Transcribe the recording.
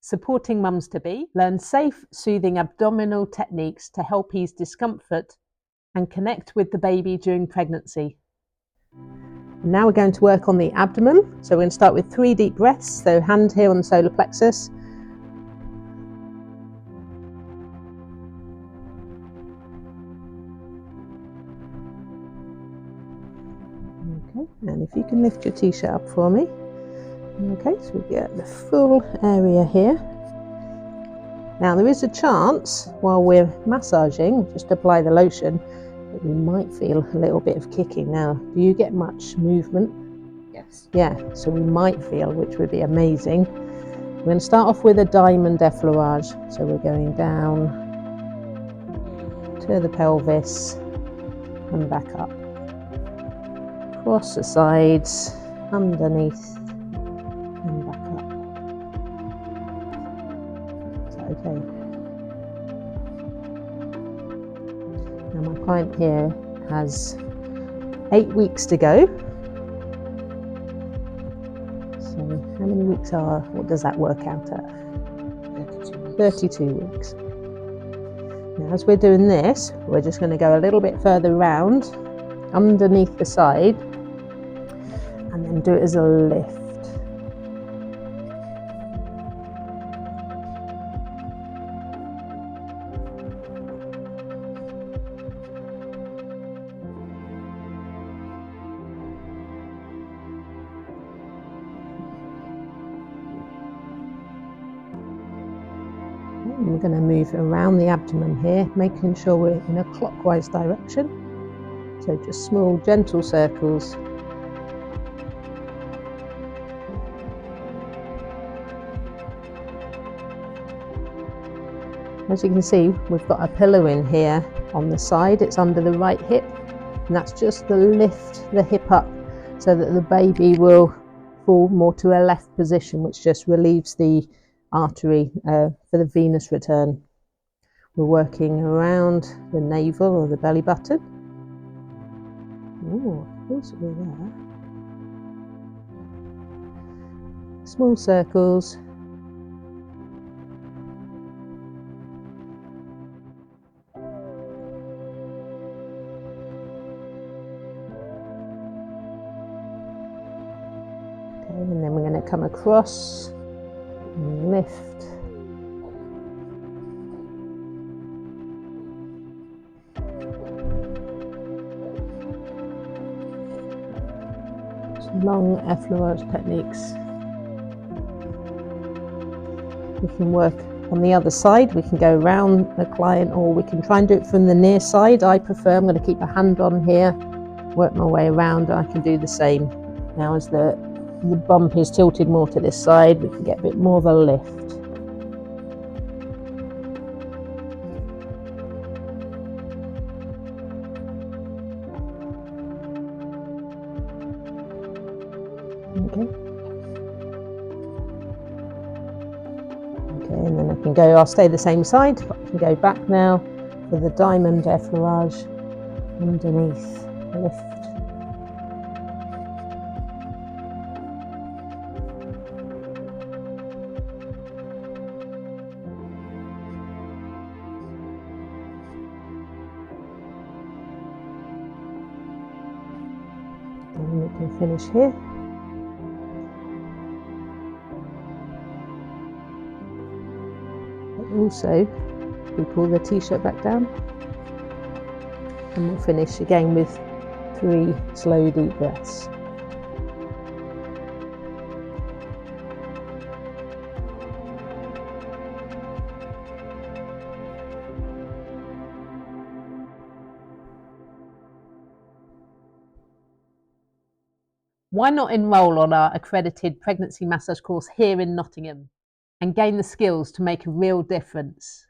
supporting mums-to-be learn safe, soothing abdominal techniques to help ease discomfort and connect with the baby during pregnancy. Now we're going to work on the abdomen. So we're going to start with 3 deep breaths. So hand here on the solar plexus. Okay, and if you can lift your t-shirt up for me. Okay, so we get the full area here. Now there is a chance while we're massaging, just apply the lotion, that we might feel a little bit of kicking. Now, do you get much movement? Yes. Yeah, so we might feel, which would be amazing. We're going to start off with a diamond effleurage. So we're going down to the pelvis and back up. Across the sides, underneath and back up. Is that okay? Now my client here has 8 weeks to go. So how many weeks what does that work out at? 32 weeks. Now as we're doing this, we're just going to go a little bit further round, underneath the side, and then do it as a lift. And we're going to move around the abdomen here, making sure we're in a clockwise direction. So just small, gentle circles. As you can see, we've got a pillow in here on the side. It's under the right hip, and that's just to lift the hip up so that the baby will fall more to a left position, which just relieves the artery for the venous return. We're working around the navel or the belly button. Oh, possibly there. Small circles. Okay, and then we're going to come across and lift. Long effleurage techniques. We can work on the other side. We can go around the client, or we can try and do it from the near side. I prefer, I'm going to keep a hand on here, work my way around. I can do the same. Now as the bump is tilted more to this side, we can get a bit more of a lift. Okay, and then I can go, I'll stay the same side, but I can go back now for the diamond effleurage underneath, lift. And we can finish here. Also, we pull the t-shirt back down, and we'll finish again with 3 slow deep breaths. Why not enrol on our accredited pregnancy massage course here in Nottingham and gain the skills to make a real difference?